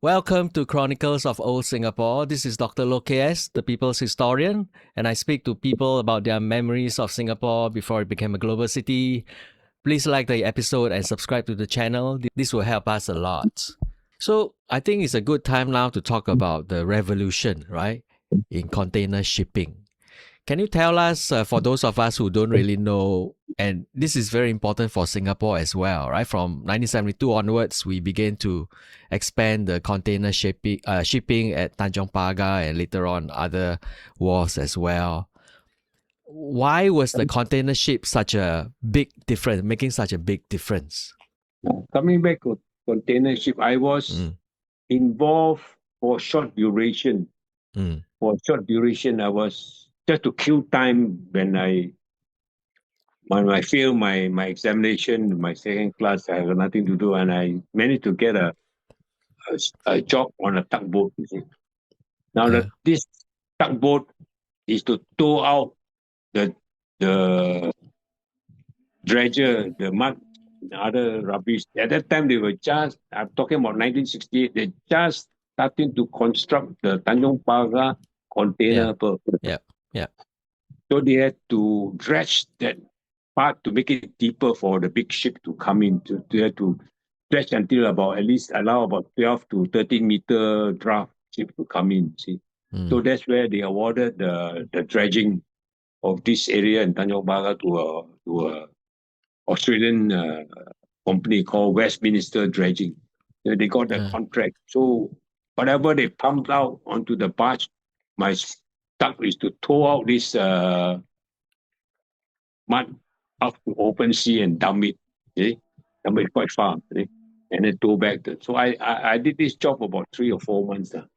Welcome to Chronicles of Old Singapore. This is Dr Loh KS, the people's historian, and I speak to people about their memories of Singapore before it became a global city. Please like the episode and subscribe to the channel. This will help us a lot. So I think it's a good time now to talk about the revolution, right, in container shipping. Can you tell us, for those of us who don't really know, and this is very important for Singapore as well, right? From 1972 onwards, we began to expand the container shipping at Tanjong Pagar and later on other wharves as well. Why was the container ship such a big difference, making such a big difference? Coming back to container ship, I was involved for short duration. For short duration, I was just to kill time when I failed my examination, my second class. I had nothing to do, and I managed to get a job on a tugboat. You see, now this tugboat is to tow out the dredger, the mud, the other rubbish. At that time, they were just, I'm talking about 1968, they just starting to construct the Tanjong Pagar container berth. Yeah. So they had to dredge that part to make it deeper for the big ship to come in. They had to dredge until at least allow about 12 to 13 meter draft ship to come in. See, so that's where they awarded the dredging of this area in Tanjong Pagar to a Australian company called Westminster Dredging. They got the contract. So whatever they pumped out onto the barge, my task is to tow out this mud up to open sea and dump it. Dump it quite far. And then tow back. So I did this job about 3 or 4 months. So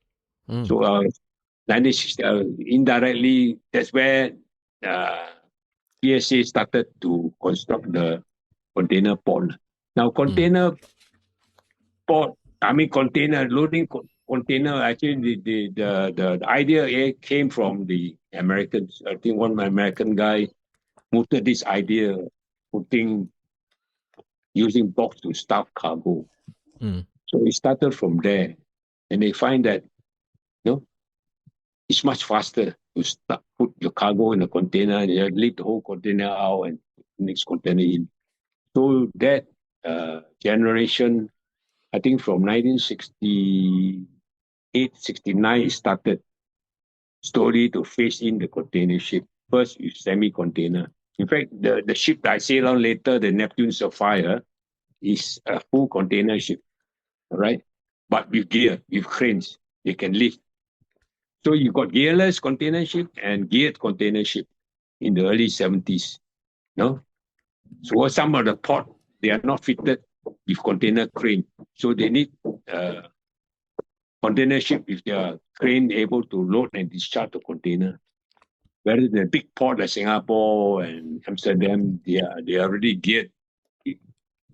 1960, indirectly, that's where PSA started to construct the container port. Now, container port, container loading container. Actually, the idea came from the Americans. I think one American guy mooted this idea, using box to stuff cargo. So it started from there, and they find that it's much faster to put your cargo in a container and you leave the whole container out and next container in. So that generation, I think from 1968, 69, it started slowly to phase in the container ship. First is semi-container. In fact, the ship that I sailed on later, the Neptune Sapphire, is a full container ship, right? But with gear, with cranes, they can lift. So you got gearless container ship and geared container ship in the early 70s. So some of the port, they are not fitted with container crane. So they need container ship with their crane able to load and discharge the container. Whereas the big port like Singapore and Amsterdam, they are already geared,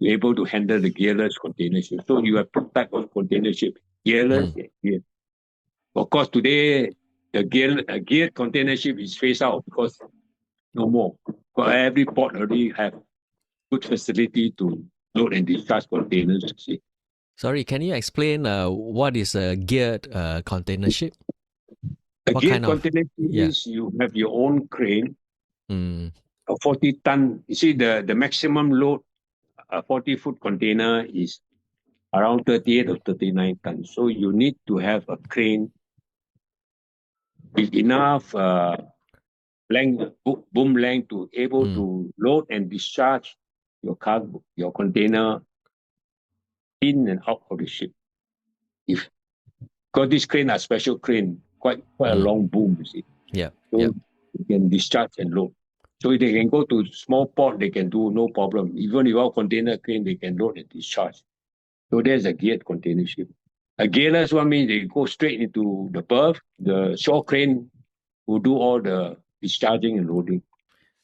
able to handle the gearless container ship. So you have two types of container ship, gearless and geared. Of course, today, the geared container ship is phased out because no more. Because every port already have good facility to load and discharge containers. See. Sorry, can you explain what is a geared container ship? A geared container ship is you have your own crane, a 40-ton. You see, the maximum load, a 40-foot container is around 38 or 39 tons. So you need to have a crane with enough boom length to able to load and discharge your cargo, your container in and out of the ship. Because this crane are special crane, quite a long boom, you see. So you can discharge and load. So if they can go to small port, they can do no problem. Even without container crane, they can load and discharge. So there's a geared container ship. A gearless one means they go straight into the berth. The shore crane will do all the discharging and loading.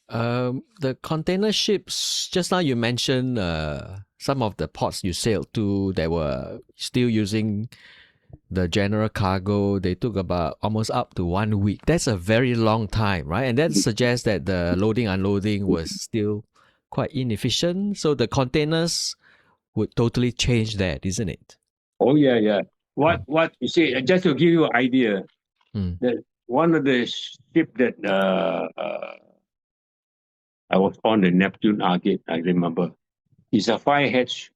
The container ships, just now you mentioned some of the ports you sailed to that were still using the general cargo. They took about almost up to 1 week. That's a very long time, right? And that suggests that the loading unloading was still quite inefficient. So the containers would totally change that, isn't it? Oh, yeah. What you see? Just to give you an idea, Mm. that one of the ship that I was on, the Neptune Orient, I remember, is a five-hatch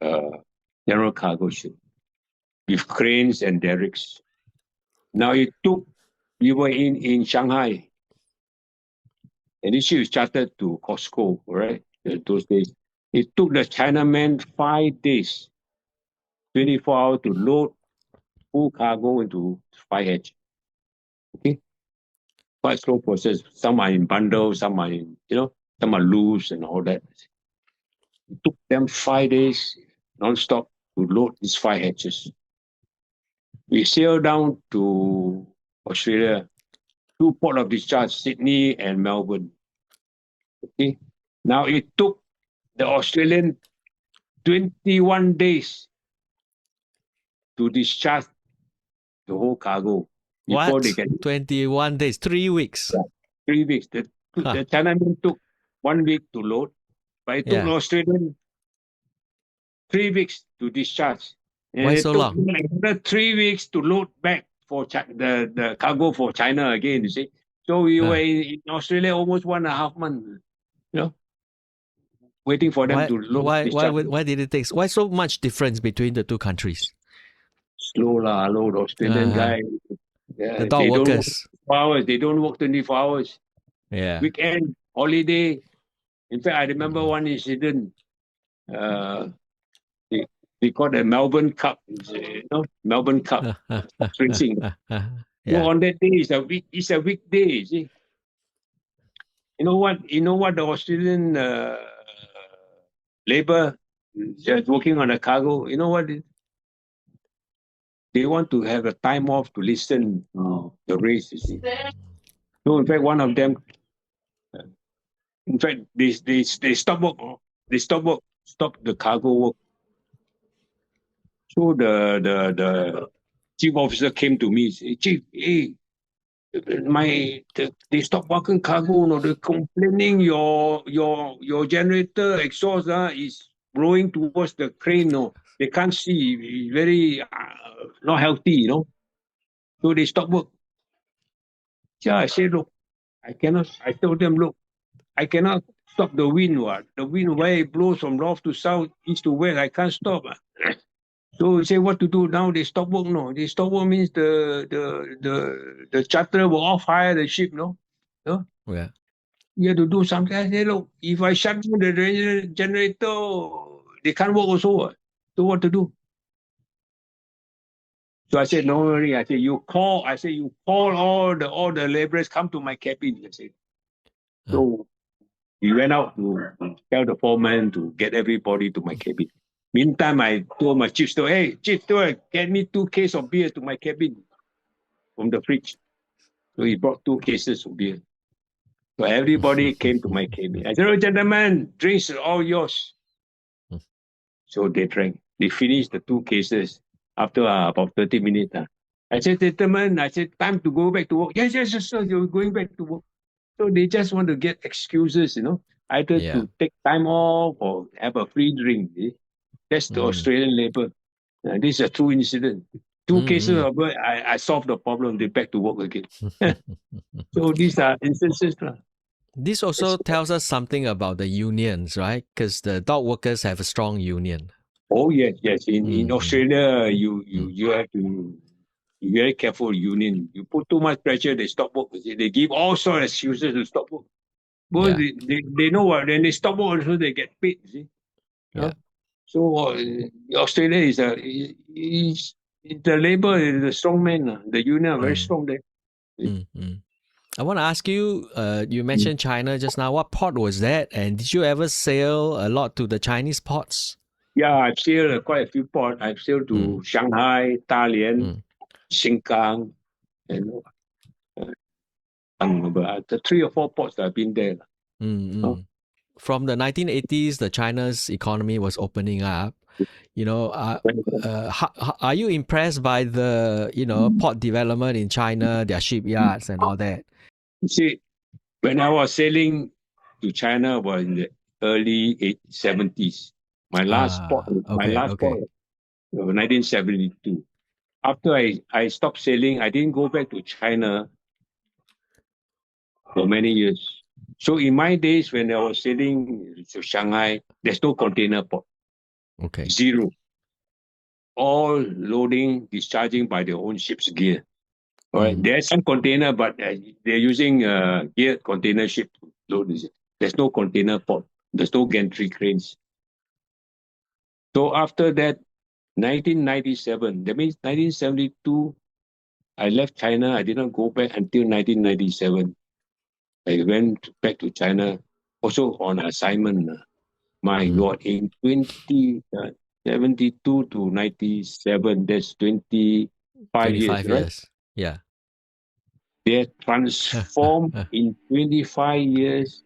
uh, general cargo ship with cranes and derricks. Now we were in Shanghai, and this ship is chartered to Costco, right? Those days. It took the Chinaman 5 days, 24 hours to load full cargo into five-hatch. Okay? Quite slow process. Some are in bundles, some are some are loose and all that. It took them 5 days non-stop to load these five hatches. We sailed down to Australia, two port of discharge, Sydney and Melbourne. Okay. Now it took the Australian 21 days to discharge the whole cargo before they What? get 21 days, 3 weeks. 3 weeks. Huh. The Chinaman took 1 week to load, but it took the Yeah. Australian 3 weeks to discharge. And Why it so took long? another 3 weeks to load back for the cargo for China again, you see. So we were Huh. in Australia almost 1.5 months, you know, waiting for them Why? to load Why? Why? discharge. Why did it take? Why so much difference between the two countries? Slow lah, load Australian Uh, guy. the Yeah, dock they don't work workers. 24 hours. They don't work 24 hours. Yeah. Weekend, holiday. In fact, I remember one incident. Uh, they, they called the Melbourne Cup, Melbourne Cup racing. So Yeah. on that day, it's a weekday, you see. You know what? You know what the Australian labor just working on a cargo. You know what? They want to have a time off to listen to the race. You see. So in fact, one of them, in fact, they stop work. They stop work. Stop the cargo work. So the chief officer came to me. Say, Chief, hey, they stop working cargo. No, they're complaining your generator exhaust is blowing towards the crane. No, they can't see. It's very not healthy. So they stop work. Yeah, I said, look, I cannot. I told them, look, I cannot stop the wind. What the wind where it blows from north to south, east to west, I can't stop. So he say what to do now? They stop work. No, they stop work means the charter will off hire the ship. No, Yeah. you have to do something. I say, look, if I shut down the generator, they can't work also. So what to do? So I said, no worry. I said, you call. I said, you call all the laborers come to my cabin. I said. Uh, So we went out to tell the foreman to get everybody to my cabin. Meantime, I told my chief store, hey, chief store, get me 2 cases of beer to my cabin from the fridge. So he brought 2 cases of beer. So everybody came to my cabin. I said, oh, gentlemen, drinks are all yours. So they drank. They finished the 2 cases after about 30 minutes. I said, gentlemen, I said, time to go back to work. Yes, sir, you're going back to work. So they just want to get excuses, either yeah. to take time off or have a free drink. That's the Mm. Australian labor. This is a true incident. 2 cases Mm, of beer, I solved the problem. They back to work again. mm. So these are instances. This also tells us something about the unions, right? Because the dock workers have a strong union. Oh yes, yes. In Mm, Australia, mm. you have to be very careful. Union, you put too much pressure, they stop work. You see. They give all sorts of excuses to stop work. Because Yeah. they know what when they stop work, also they get paid. You see. Yeah. So Australia is the labor is a strong man. The union are very Mm, strong there. mm. I want to ask you, you mentioned China just now. What port was that? And did you ever sail a lot to the Chinese ports? Yeah, I've sailed quite a few ports. I've sailed Mm, to Shanghai, Dalian, mm, Xinjiang, and the 3 or 4 ports that I've been there. mm, Oh, mm. From the 1980s, the China's economy was opening up. You know, are you impressed by the port development in China, their shipyards and all that? you see, when I was sailing to China was in the early 70s. My last port, Okay, okay. 1972. After I stopped sailing, I didn't go back to China for many years. So in my days when I was sailing to Shanghai, there's no container port, Okay. zero. All loading, discharging by their own ship's gear. All right, there's some container, but they're using geared container ship to load this. There's no container port. There's no gantry cranes. So after that, 1997, that means 1972, I left China. I did not go back until 1997. I went back to China also on assignment. My God, in 2072 to 97, that's 25 years, 25 right? years. Yeah. They transformed in 25 years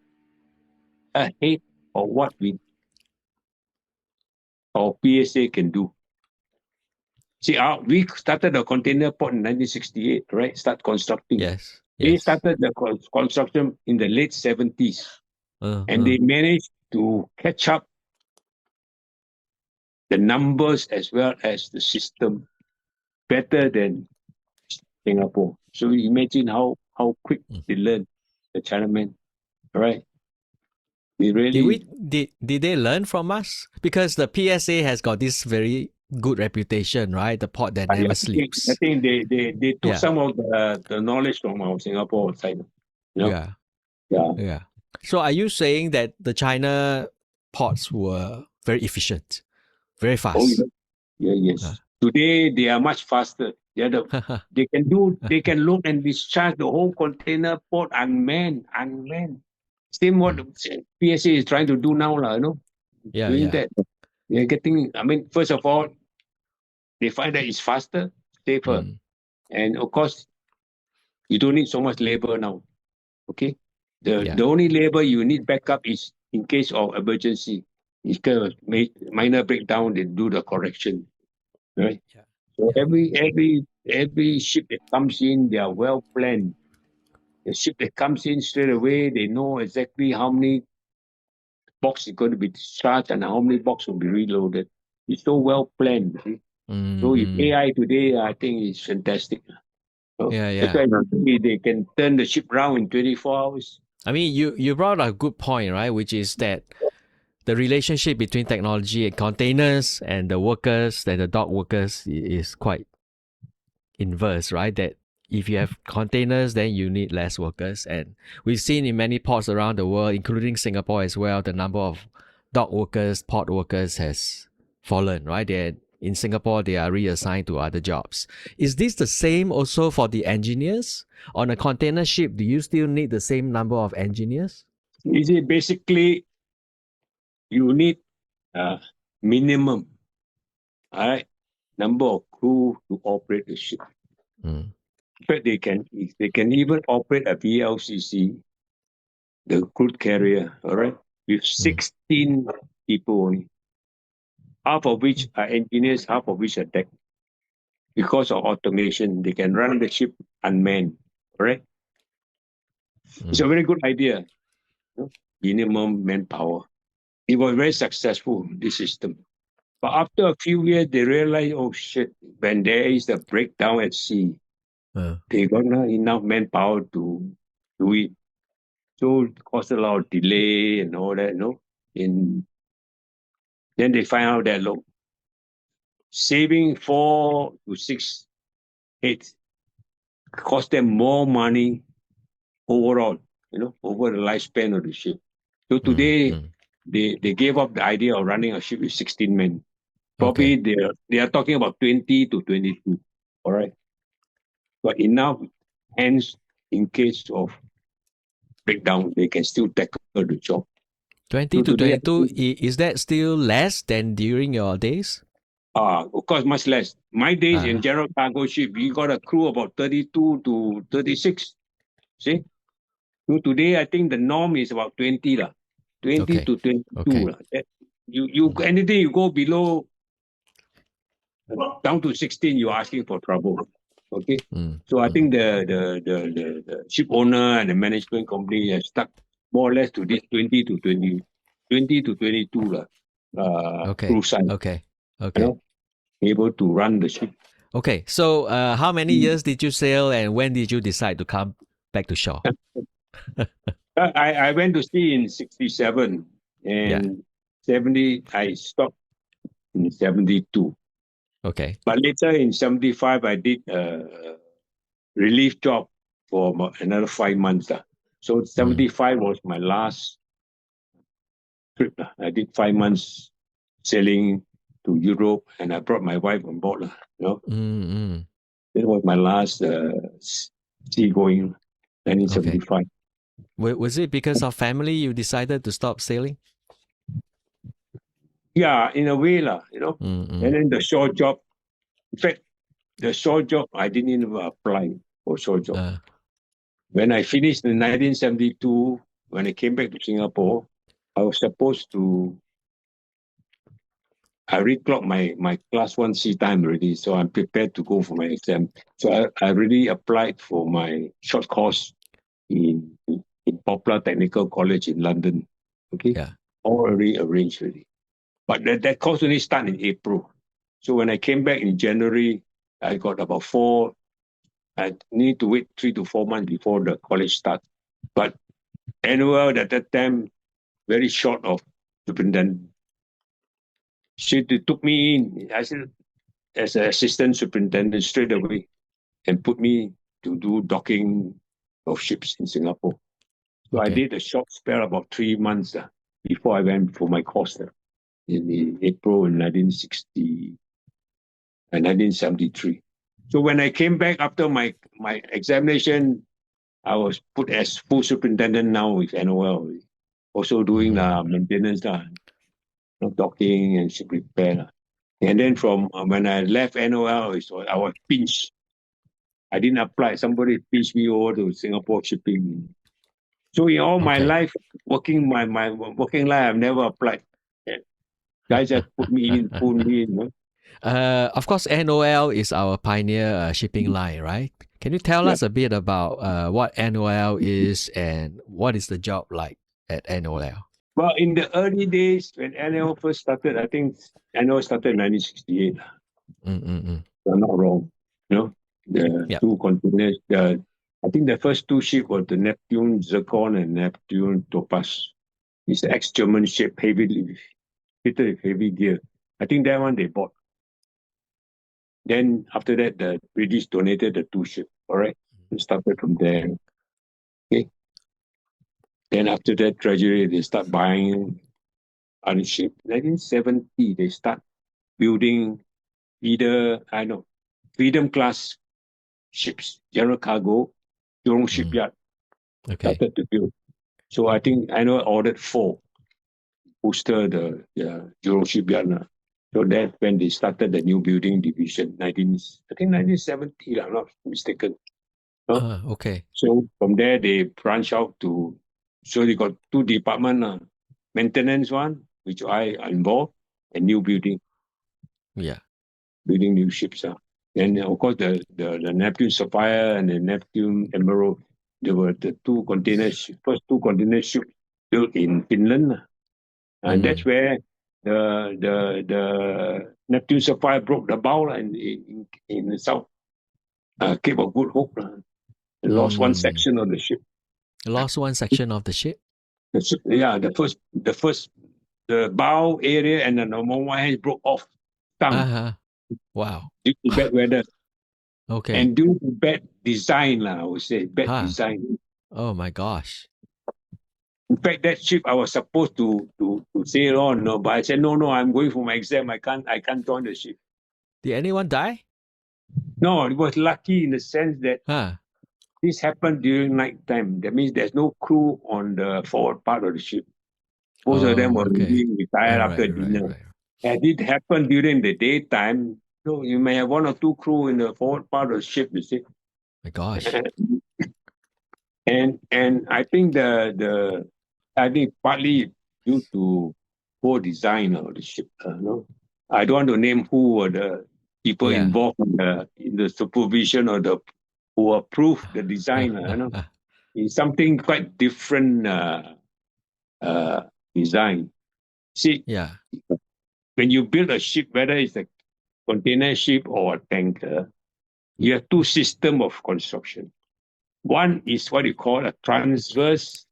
ahead of what our PSA can do. See, we started the container port in 1968, right? Start constructing. Yes. They Yes. started the construction in the late 70s, and they managed to catch up the numbers as well as the system better than Singapore. So imagine how quick they learn, the Chinamen, right? They really, Did they learn from us? Because the PSA has got this very good reputation, right? The port that I never I sleeps. think they took Yeah. some of the knowledge from our Singapore side. You know? Yeah. Yeah. Yeah. So are you saying that the China ports were very efficient, very Oh, fast? yeah, Uh, yes. Today they are much faster. They can load and discharge the whole container port unmanned. Same what PSA is trying to do now, yeah. doing Yeah. that. They're getting, I mean, first of all, they find that it's faster, safer. And of course, you don't need so much labor now. Okay. Yeah. The only labor you need backup is in case of emergency. It's kind of minor breakdown, they do the correction. Right? Yeah. So Yeah. every ship that comes in, they are well planned. The ship that comes in straight away, they know exactly how many boxes is going to be discharged and how many boxes will be reloaded. It's so well planned. See? So if Mm-hmm. AI today, I think it's fantastic. So Yeah. that's Yeah. why they can turn the ship around in 24 hours. I mean, you brought a good point, right? Which is that the relationship between technology and containers and the workers, and the dock workers, is quite inverse, right? That if you have containers, then you need less workers. And we've seen in many ports around the world, including Singapore as well, the number of dock workers, port workers has fallen, right? In Singapore, they are reassigned to other jobs. Is this the same also for the engineers? On a container ship, do you still need the same number of engineers? You see, basically, you need a minimum, all right, number of crew to operate the ship. Mm. In fact, they can even operate a VLCC, the crude carrier, all right, with 16 people only, half of which are engineers, half of which are tech. Because of automation, they can run the ship unmanned, all right? It's a very good idea, minimum manpower. It was very successful, this system. But after a few years, they realized, oh shit, when there is a breakdown at sea, they got not enough manpower to do it. So it caused a lot of delay and all that, then they find out that, look, saving 4 to 6 heads cost them more money overall, over the lifespan of the ship. So today, they gave up the idea of running a ship with 16 men. Probably Okay. they are talking about 20 to 22. All right. But enough hands in case of breakdown, they can still tackle the job. 20 So to today, 22, is that still less than during your days? of course, much less. My days in Ah, general cargo ship, we got a crew about 32 to 36. See? So today, I think the norm is about 20 lah. 20 okay. to 22 Okay. lah. Anything you go below down to 16, you're asking for trouble. Okay. So I think the ship owner and the management company have stuck more or less to this 20 to 22 Okay. crew size. Okay. You Okay. know, able to run the ship. Okay, so how many years did you sail, and when did you decide to come back to shore? I went to sea in 67 Yeah. and 70, I stopped in 72. Okay. But later in 75, I did a relief job for another 5 months. So 75 was my last trip. I did 5 months sailing to Europe, and I brought my wife on board. You know, Mm-hmm. that was my last sea going, Okay. 1975. Was it because of family you decided to stop sailing? Yeah, in a way, Mm-hmm. And then the shore job. In fact, the shore job, I didn't even apply for shore job. When I finished in 1972, when I came back to Singapore, I was supposed to, I reclocked my class 1 sea time already, so I'm prepared to go for my exam. So I really applied for my short course in Poplar Technical College in London. Okay, Yeah. all already arranged already. But that course only started in April. So when I came back in January, I got about I need to wait 3 to 4 months before the college starts. But NOL at that time, very short of superintendent. She took me in, I said, as an assistant superintendent straight away and put me to do docking of ships in Singapore. So I Okay. did a short spell about 3 months before I went for my course in April in 1973. So when I came back after my examination, I was put as full superintendent now with NOL, also doing maintenance, docking and ship repair. And then from when I left NOL, I was pinched. I didn't apply. Somebody pinched me over to Singapore shipping. So in all my Okay. life, my working life, I've never applied. Yeah. Guys just put me in, pull me in. Of course, NOL is our pioneer shipping line, right? Can you tell Yeah. us a bit about what NOL is and what is the job like at NOL? Well, in the early days when NOL first started, I think NOL started in 1968. Mm-mm-mm. If I'm not wrong. You know, the Yep. two containers. I think the first two ships were the Neptune Zircon and Neptune Topaz. It's ex-German ship, fitted with heavy gear. I think that one they bought. Then after that, the British donated the two ships. All right, it started from there. Okay. Then after that, gradually they start buying other ships. 1970, they start building either Freedom class ships, general cargo, Jurong Mm. shipyard Okay. started to build. So I think I know ordered 4 booster the Jurong shipyard. So that's when they started the new building division, I think 1970, I'm not mistaken. No? Okay. So from there they branch out to, so they got 2 departments, maintenance one, which I am involved, and new Yeah. building new ships. And of course the Neptune Sapphire and the Neptune Emerald, they were the first 2 container ships built in Finland. And that's Mm. where the Neptune Sapphire broke the bow in the south, Cape of Good Hope, and lost one Mm. section of the ship. Lost one section of the ship. The bow area and the normal one hand broke off, stung Uh-huh. Wow. due to bad weather Okay. and due to bad design, I would say bad Huh. design. Oh my gosh. In fact, that ship I was supposed to sail on, no, but I said no, I'm going for my exam. I can't join the ship. Did anyone die? No, it was lucky in the sense that Huh. this happened during night time. That means there's no crew on the forward part of the ship. Most of them Oh, were okay. already retired after Right, right, dinner. right. Had it happened during the daytime, you may have 1 or 2 crew in the forward part of the ship, you see. My gosh. And I think partly due to poor design of the ship. No? I don't want to name who were the people Yeah. involved in the supervision or who approved the design. It's something quite different uh, design. See, Yeah. when you build a ship, whether it's a container ship or a tanker, you have two systems of construction. One is what you call a transverse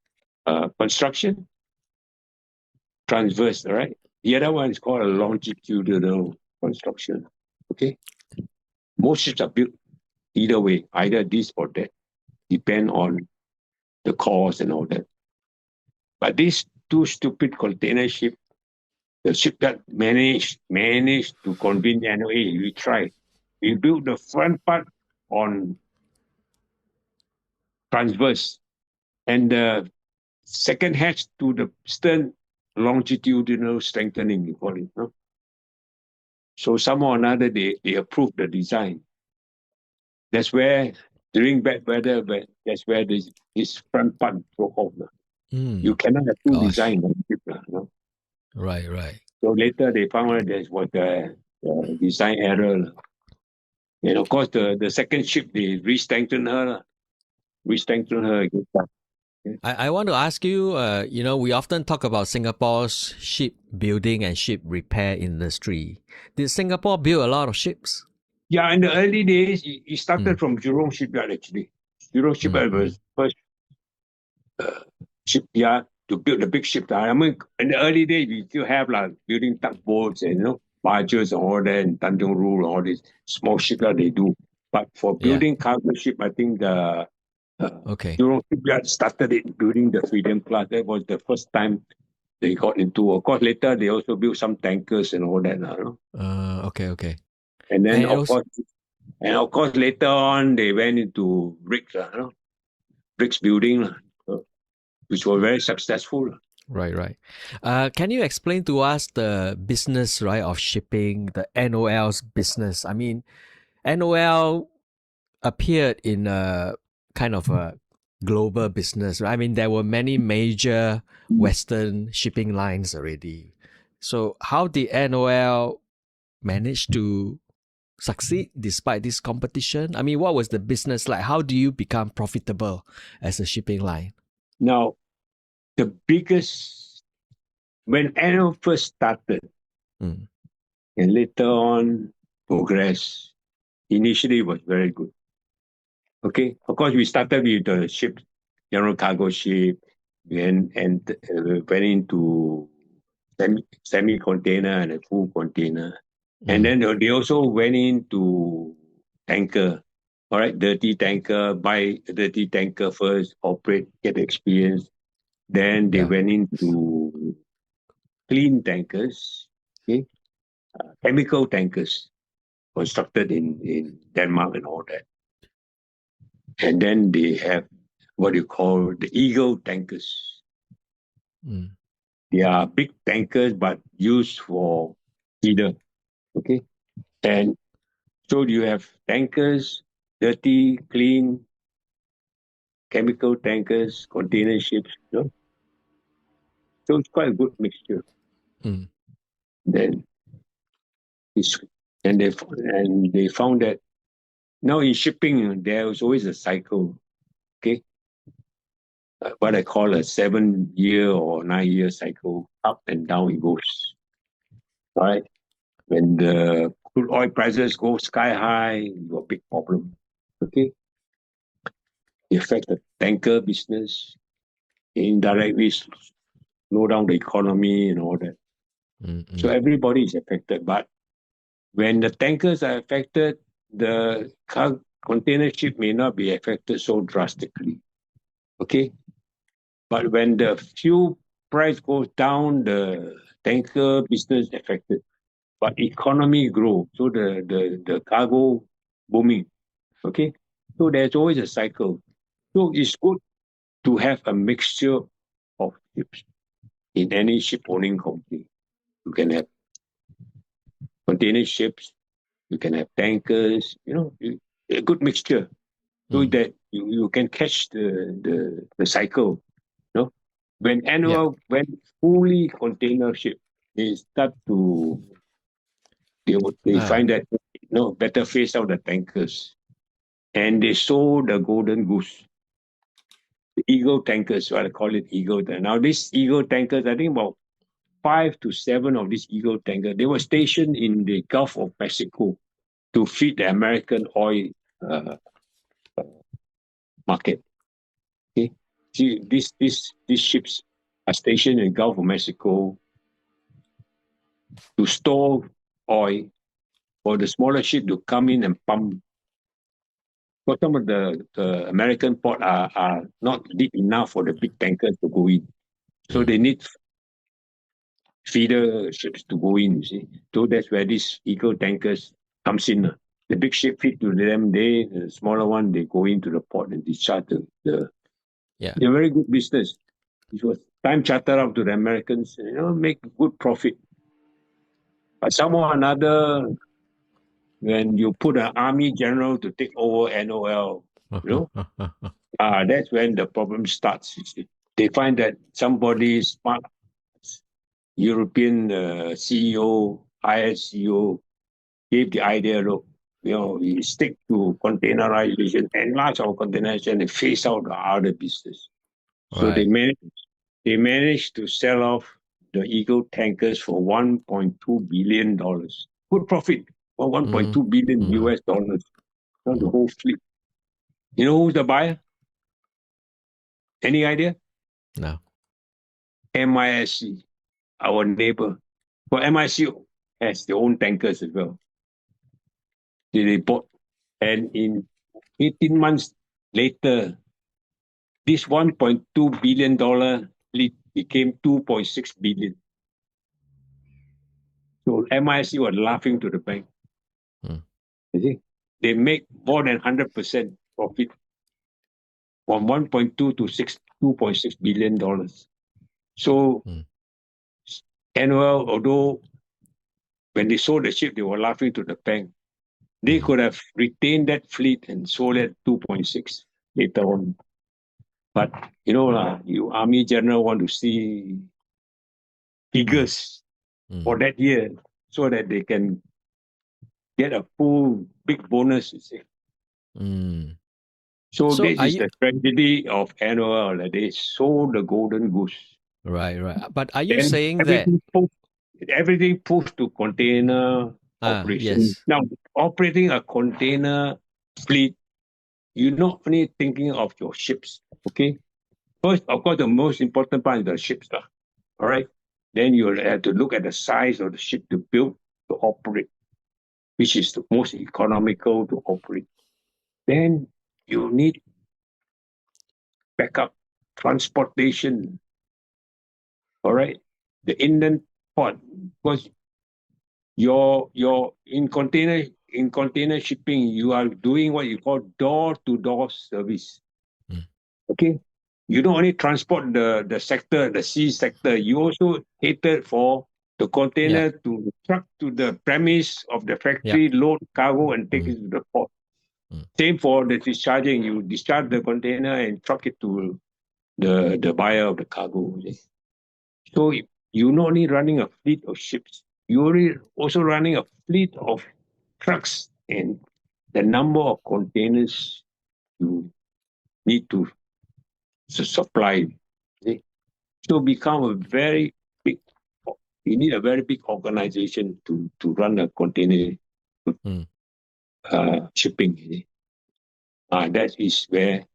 construction, transverse, right? The other one is called a longitudinal construction. Okay, most ships are built either way, either this or that, depend on the cost and all that. But these two stupid container ship, the shipyard managed to convince NOA. We tried. We built the front part on transverse, and the second hatch to the stern longitudinal strengthening, you call it. No? So somehow or another, they approved the design. That's where, during bad weather, that's where this front part broke off. You cannot have two Gosh. designs. No? Right, right. So later they found out there was a design error. And of course, the second ship, they re-strengthened her. Re-strengthened her again. I want to ask you, we often talk about Singapore's shipbuilding and ship repair industry. Did Singapore build a lot of ships? Yeah, in the early days, it started Mm, from Jurong Shipyard, actually. Jurong Shipyard was first shipyard to build the big ship. I mean, in the early days, we still have like building tugboats and barges and all that, and Tanjung Rule, all these small shipyard they do. But for yeah. building cargo ship, I think the Okay. Jurong Shipyard started it during the Freedom class. That was the first time they got into. Of course, later they also built some tankers and all that. Okay, okay. And then And also, of course, later on they went into rigs, rigs building, which was very successful. right, right. Can you explain to us the business, right, of shipping, the NOL's business? I mean, NOL appeared in a kind of a global business, right? I mean, there were many major Western shipping lines already. So, how did NOL manage to succeed despite this competition? I mean, what was the business like? How do you become profitable as a shipping line? Now, the biggest, when NO first started Mm, and later on progressed, initially was very good. Okay, of course, we started with the ship, general cargo ship, and went into semi-container and a full container. And mm, then they also went into tanker. All right, dirty tanker, buy a dirty tanker first, operate, get experience. Then they yeah. went into clean tankers, okay, chemical tankers constructed in Denmark and all that. And then they have what you call the Eagle tankers. Mm, They are big tankers, but used for feeder, okay? And so you have tankers, dirty, clean, chemical tankers, container ships, So it's quite a good mixture. mm, Then it's, and they found that now in shipping there is always a cycle, okay? What I call a 7 year or 9 year cycle, up and down it goes. Right? When the crude oil prices go sky high, you got a big problem. Okay? It affects the tanker business, indirectly slow down the economy and all that. mm, So mm. everybody is affected. But when the tankers are affected, the container ship may not be affected so drastically. Okay? But when the fuel price goes down, the tanker business affected. But economy grow, so the cargo booming. Okay? So there's always a cycle. So it's good to have a mixture of ships in any ship owning company. You can have container ships, you can have tankers, a good mixture so Mm. that you can catch the cycle. When Yeah. annual, when fully container ship, they start to, they Ah, find that, better phase out the tankers. And they sold the golden goose. The Eagle tankers, what I call it Eagle. Now, these Eagle tankers, I think about 5 to 7 of these Eagle tankers. They were stationed in the Gulf of Mexico to feed the American oil market. Okay, see, these ships are stationed in the Gulf of Mexico to store oil for the smaller ship to come in and pump. Because some of the American port are not deep enough for the big tankers to go in. So they need feeder ships to go in, you see. So that's where these Eagle tankers comes in. The big ship feed to them, the smaller one, they go into the port and discharge the Yeah. They're very good business. It was time charter out to the Americans, make good profit. But somehow or another, when you put an army general to take over NOL, that's when the problem starts. You see. They find that somebody smart European CEO, IS CEO, gave the idea, look, we stick to containerization, enlarge our containerization, and phase out the other business. So they managed to sell off the Eagle tankers for $1.2 billion. Good profit for $1.2 billion US dollars. Not the whole fleet. You know who's the buyer? Any idea? No. MISC, our neighbor. Well, MISC has their own tankers as well. They bought. And in 18 months later, this $1.2 billion fleet became $2.6 billion. So MISC was laughing to the bank. You see, they make more than 100% profit from 1.2 to $2.6 billion. So NOL, although when they sold the ship, they were laughing to the bank. They could have retained that fleet and sold it 2.6 later on. But you army general want to see figures for that year so that they can get a full big bonus, you see. So this is the tragedy of NOL, that they sold the golden goose. Right. But are you Then saying that everything pushed to container operation? yes. Now, operating a container fleet, you're not only thinking of your ships, okay? First, of course, the most important part is the ships, all right? Then you have to look at the size of the ship to build, to operate, which is the most economical to operate. Then you need backup transportation, all right? The inland port, because your in container shipping, you are doing what you call door-to-door service. Okay, you don't only transport the sector, the sea sector. You also cater for the container to truck to the premise of the factory, load cargo, and take it to the port. Same for the discharging. You discharge the container and truck it to the buyer of the cargo. So you're not only running a fleet of ships, you're also running a fleet of trucks, and the number of containers you need to supply. So become a very big, you need a very big organization to run a container shipping. That is where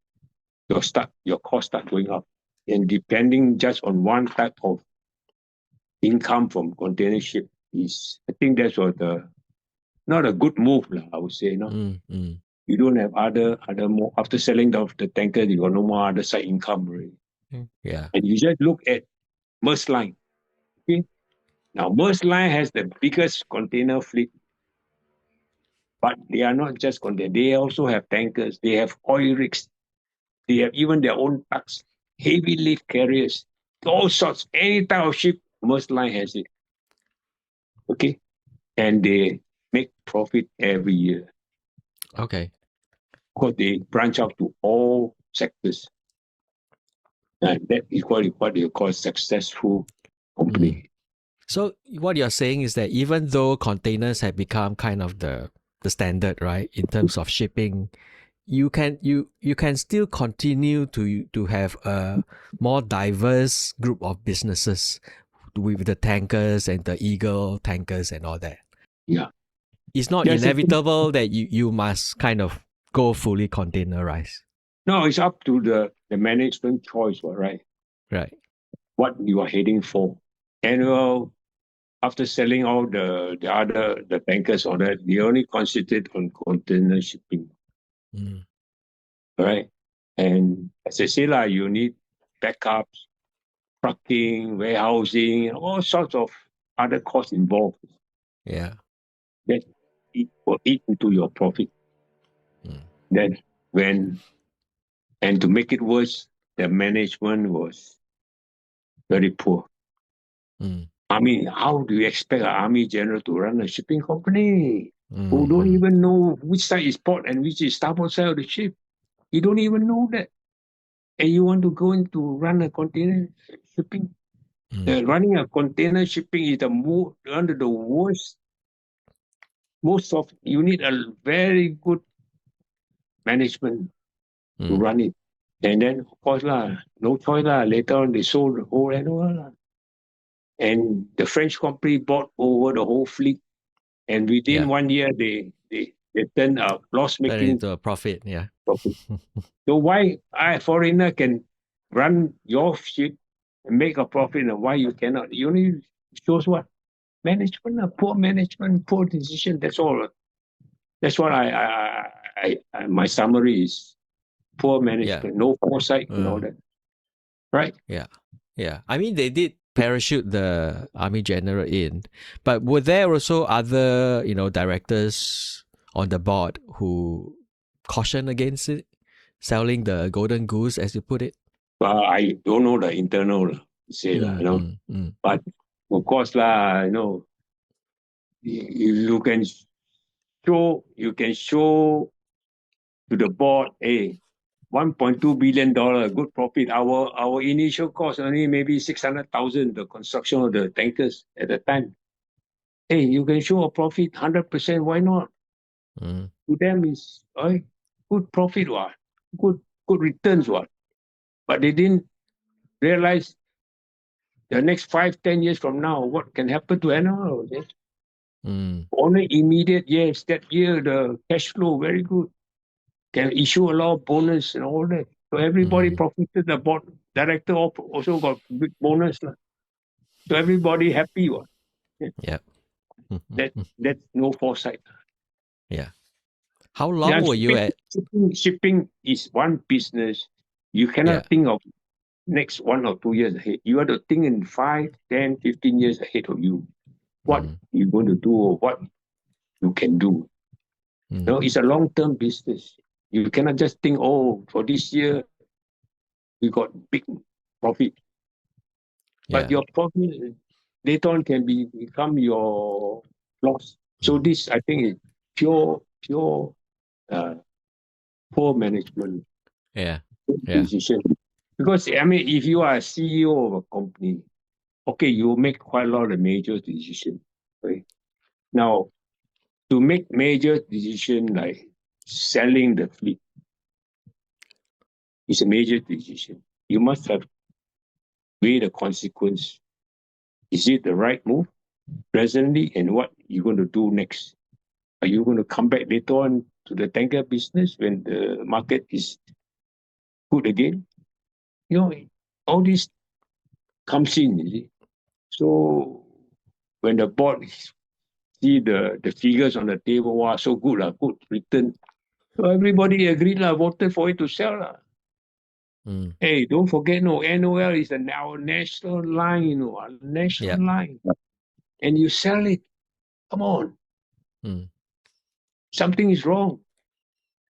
your cost start going up. And depending just on one type of income from container ship I think that's not a good move, I would say. You don't have other more, after selling the tanker, you got no more other side income really. Yeah. And you just look at Maersk Line. Okay? Now, Maersk Line has the biggest container fleet, but they are not just container. They also have tankers. They have oil rigs. They have even their own trucks, heavy lift carriers, all sorts. Any type of ship, Maersk Line has it. Okay? And they make profit every year. Okay. Because they branch out to all sectors. And that is what you call a successful company. So what you're saying is that even though containers have become kind of the standard, right, in terms of shipping, you can still continue to have a more diverse group of businesses with the tankers and the Eagle tankers and all that. Yeah. It's not There's a thing. inevitable that you must kind of go fully containerized. No, it's up to the management choice, right? Right. What you are heading for. Annual, after selling all the tankers or that, they only concentrate on container shipping, Mm. right? And as I say, you need backups, trucking, warehousing, and all sorts of other costs involved Yeah. that will eat into your profit. Mm. Then and to make it worse, the management was very poor. Mm. I mean, how do you expect an army general to run a shipping company who don't Mm. even know which side is port and which is starboard side of the ship? You don't even know that. And you want to go into run a container shipping? Mm. Running a container shipping is one of the worst. You need a very good management to Mm. run it. And then, of course, no choice. Later on, they sold the whole NOL. And the French company bought over the whole fleet. And within Yeah. 1 year, they turned a Turn loss-making into a profit. Yeah. profit. So why a foreigner can run your ship and make a profit, and why you cannot? You only shows what? Management, poor management, poor decision. That's all. That's what my summary is. Poor Yeah. management, no foresight and all that. Right? Yeah. Yeah. I mean, they did parachute the army general in, but were there also other, directors on the board who cautioned against it, selling the golden goose, as you put it? I don't know the internal say, but of course, you can show to the board, hey, $1.2 billion, good profit. Our initial cost only maybe 600,000, the construction of the tankers at the time. Hey, you can show a profit 100%. Why not? Mm. To them is good profit, what? Good returns, what? But they didn't realize the next 5, 10 years from now, what can happen to NOL. Yes? Mm. Only immediate, yes, that year the cash flow very good. Can issue a lot of bonus and all that. So everybody profited. The board director also got big bonus. So everybody happy. What? Yeah. That's no foresight. Yeah. How long Yeah, were you at? shipping is one business. You Yeah. cannot think of next 1 or 2 years ahead. You have to think in 5, 10, 15 years ahead of you. What you're going to do or what you can do. No, it's a long-term business. You cannot just think, for this year we got big profit. But Yeah. your profit later on can become your loss. So this, I think, is pure uh, poor management Yeah. Yeah. decision. Because I mean, if you are a CEO of a company, okay, you make quite a lot of major decisions. Right? Now, to make major decision like selling the fleet is a major decision. You must have weighed the consequence. Is it the right move presently, and what you're going to do next? Are you going to come back later on to the tanker business when the market is good again? All this comes in, you see. So when the board see the figures on the table, wow, so good, good return. So everybody agreed, voted for it to sell. Hey, don't forget, NOL is our national line, our national Yeah. line. And you sell it. Come on. Something is wrong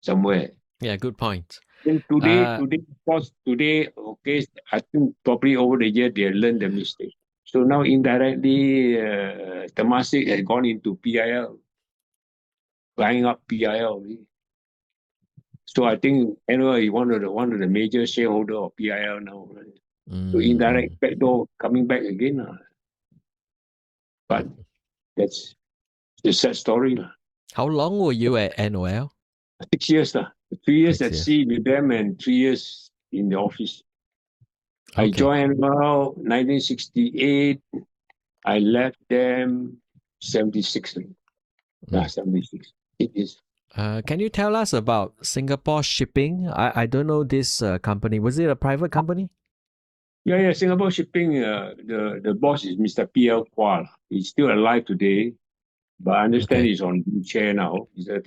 somewhere. Yeah. Good point. And today, okay, I think probably over the year they learned the mistake. So now indirectly, Temasek has gone into PIL, buying up PIL. So I think NOL is one of the major shareholder of PIL now. Right? So indirect backdoor coming back again. But that's the sad story. How long were you at NOL? 6 years. 3 years 6 at years. sea with them and 3 years in the office. I Okay. joined NOL 1968. I left them 76. Yeah, 76. It is. Can you tell us about Singapore Shipping? I don't know this company. Was it a private company? Yeah. Singapore Shipping, the boss is Mr. P.L. Kwa. He's still alive today, but I understand Okay. he's on wheelchair now. I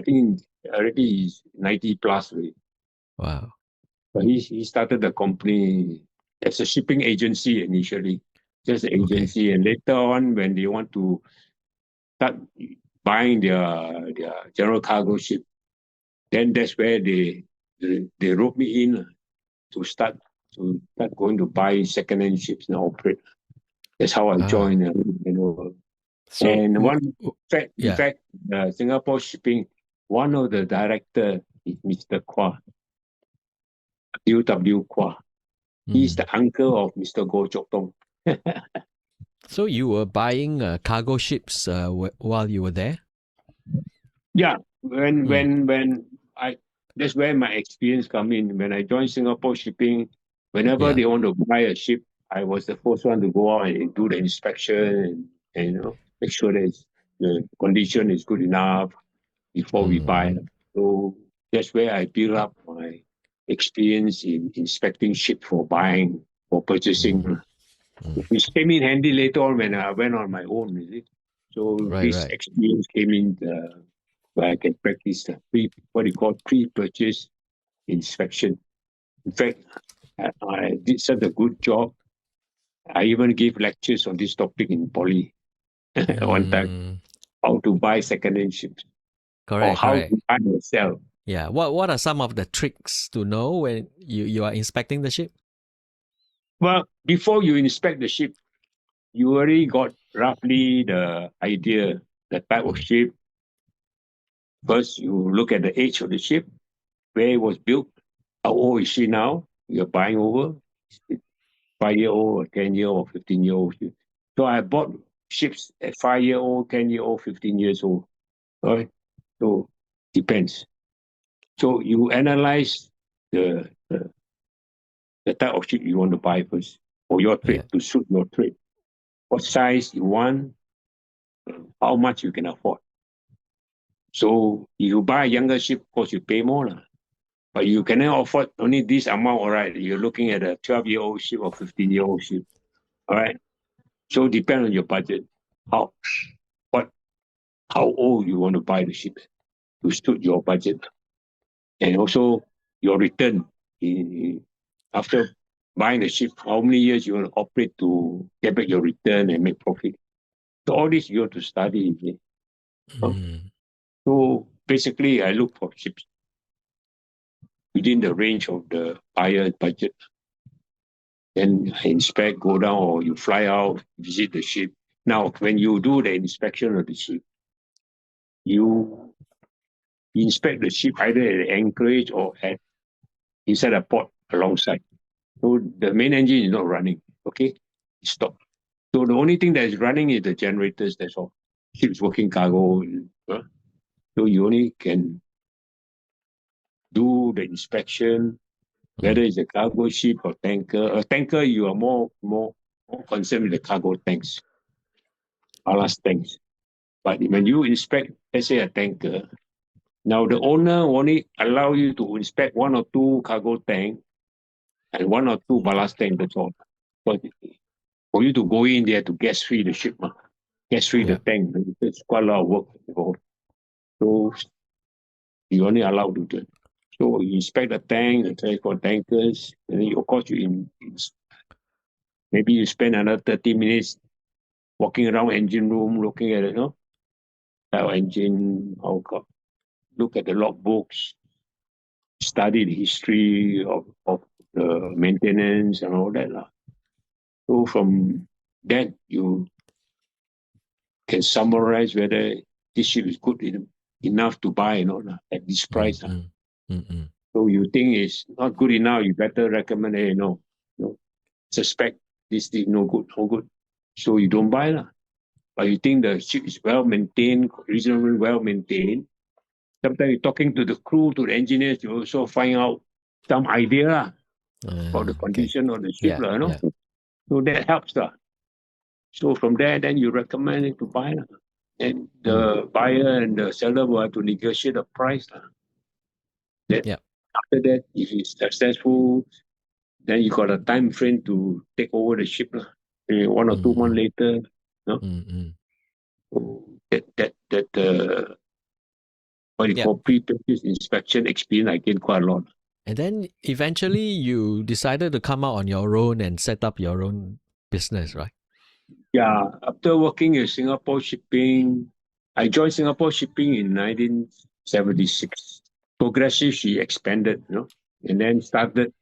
think already he's 90 plus already. Wow. But he started the company as a shipping agency initially, just an Okay. agency, and later on when they want to start buying their general cargo ship, then that's where they wrote me in to start going to buy second-hand ships and operate. That's how I Ah. joined. You know. So, And in yeah. fact, Singapore Shipping, one of the director is Mr. Kwa, W. Kwa. He's the uncle of Mr. Goh Chok Tong. So you were buying cargo ships while you were there? Yeah, Mm. when I that's where my experience come in. When I joined Singapore Shipping, whenever Yeah. they want to buy a ship, I was the first one to go out and do the inspection and make sure that the condition is good enough before we buy. Mm. So that's where I built up my experience in inspecting ship for buying, for Mm. purchasing, Mm. which came in handy later on when I went on my own. You see? So Right, this right. experience came in where I can practice the what you call pre-purchase inspection. In fact, I did such a good job. I even gave lectures on this topic in Poly one time, Mm. how to buy second-hand ships or Correct, how correct. to buy and sell. Yeah. What are some of the tricks to know when you are inspecting the ship? Well, before you inspect the ship, you already got roughly the idea, the type of Mm. ship. First, you look at the age of the ship, where it was built, how old is she now? You're buying over 5-year-old or 10-year-old or 15-year-old ship. So I bought ships at 5-year-old, 10-year-old, 15 years old. All right. So depends. So you analyze the type of ship you want to buy first for your Yeah. trade, to suit your trade. What size you want, how much you can afford. So if you buy a younger ship, of course you pay more. But you cannot afford only this amount, all right? You're looking at a 12-year-old ship or 15-year-old ship, all right? So depend on your budget, how what how old you want to buy the ship to suit your budget, and also your return after buying the ship. How many years you want to operate to get back your return and make profit? So all this you have to study. Mm. So basically, I look for ships within the range of the buyer budget. Then I inspect, go down, or you fly out, visit the ship. Now, when you do the inspection of the ship, you inspect the ship either at the anchorage or inside a port alongside. So the main engine is not running. Okay, stop. So the only thing that is running is the generators. That's all. Ship's working cargo. So you only can do the inspection, whether Mm. it's a cargo ship or tanker. A tanker, you are more concerned with the cargo tanks, ballast tanks. But when you inspect, let's say a tanker, now the owner only allow you to inspect one or two cargo tank and one or two ballast tank. That's all. But for you to go in there to gas free the ship, gas free the Yeah. tank, it's quite a lot of work involved. So you only allowed to do it. So you inspect the tank, the transport tankers, and then of course maybe you spend another 30 minutes walking around engine room, looking at it, how engine, look at the logbooks, study the history of the maintenance and all that. So from that, you can summarize whether this ship is good enough to buy at this Mm. price. Mm. Mm. Mm. So you think it's not good enough, you better recommend, hey, no, suspect this thing no good, no good. So you don't buy. But you think the ship is well maintained, reasonably well maintained. Sometimes you're talking to the crew, to the engineers, you also find out some idea about the Okay. condition of the ship. Yeah. Yeah. So that helps. So from there, then you recommend it to buy. And the buyer and the seller will have to negotiate the price. Then Yeah. after that, if it's successful, then you got a time frame to take over the ship. 1 or 2 months later. No? So that what you Yeah. call pre-purchase inspection experience, I gained quite a lot. And then eventually you decided to come out on your own and set up your own business, right? Yeah, after working in Singapore Shipping, I joined Singapore Shipping in 1976. Progressively expanded, and then started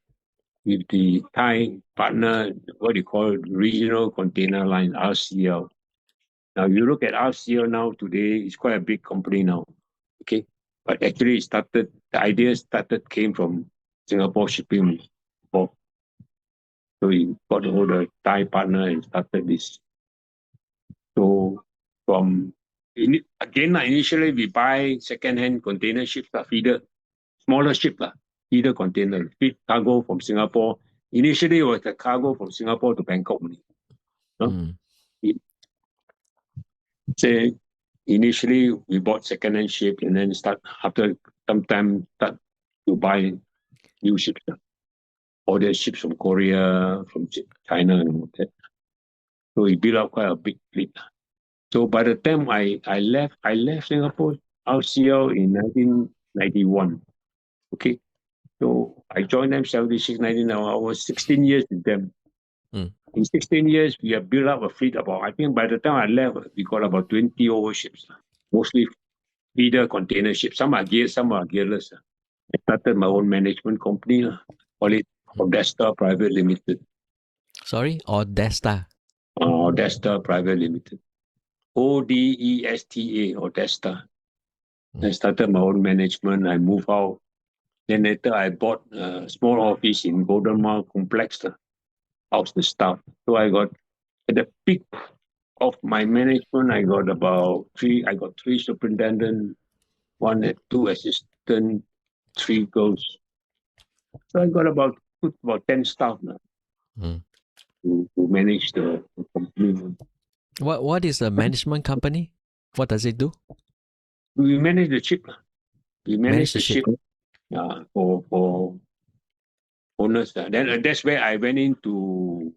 with the Thai partner, what you call Regional Container Line, RCL. Now, you look at RCL now today, it's quite a big company now, okay? But actually, the idea came from Singapore Shipping. So we got hold of the Thai partner and started this. So initially we buy second-hand container ships, feeder, smaller ship, feeder container, feed cargo from Singapore. Initially, it was the cargo from Singapore to Bangkok. Say, initially we bought second-hand ship and then after some time start to buy new ships. Order ships from Korea, from China and all that. So we built up quite a big fleet. So by the time I left Singapore RCL in 1991. Okay. So I joined them 76, 19. I was 16 years with them. In 16 years, we have built up a fleet I think by the time I left, we got about 20 over ships. Mostly feeder container ships. Some are geared, some are gearless. I started my own management company. Call it Odesta Private Limited. Sorry? Odesta. Odesta Private Limited. Odesta, Odesta. I started my own management. I moved out. Then later I bought a small office in Golden Mile Complex to house the staff. So I got, at the peak of my management, I got three superintendents, two assistants, three girls. So I got about 10 staff now to manage the company. What is a management company? What does it do? We manage the ship. We manage Manage the the ship. ship for owners. Then that's where I went into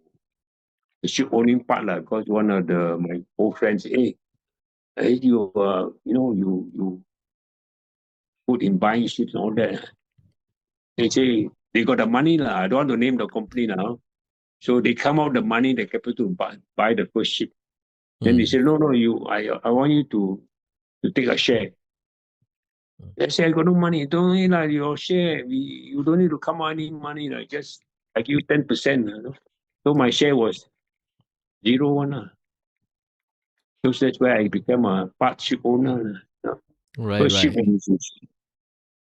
the ship owning part, because one of my old friends, you put in buying ships and all that. They say they got the money. I don't want to name the company now. So they come out the money, the capital to buy the first ship. Then they say, no, I want you to take a share. They say, I got no money. Don't need your share. You don't need to come out any money. Just I give you 10%. So my share was 0 1. So that's where I became a part ship owner. Right, First ship, right.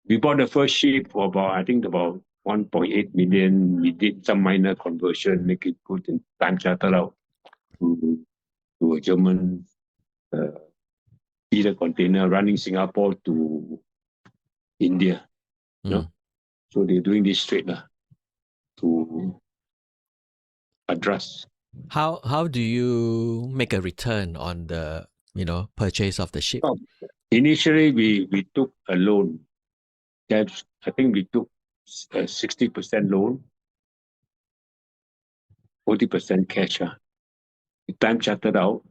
we bought the first ship for about 1.8 million. We did some minor conversion, make it good and time charter out to a German feeder container running Singapore to India. So they're doing this straight to address. How do you make a return on the purchase of the ship? Initially, we took a loan. I think we took a 60% loan, 40% cash. The time chartered out,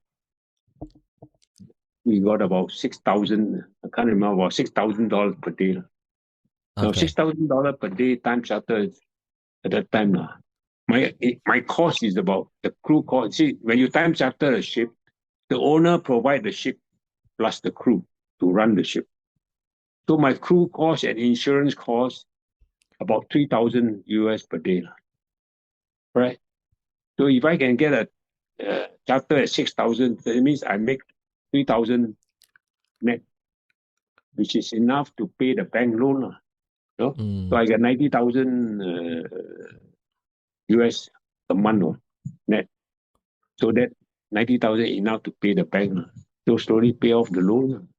we got about 6,000. I can't remember, about $6,000 per day. Now, $6,000 per day time charter at that time. My cost is about the crew cost. See, when you time charter a ship, the owner provide the ship plus the crew to run the ship. So my crew cost and insurance cost about 3,000 US per day. Right? So if I can get a charter at 6,000, that means I make 3,000 net, which is enough to pay the bank loan. So I get 90,000 US a month net. So that 90,000 enough to pay the bank. So slowly pay off the loan.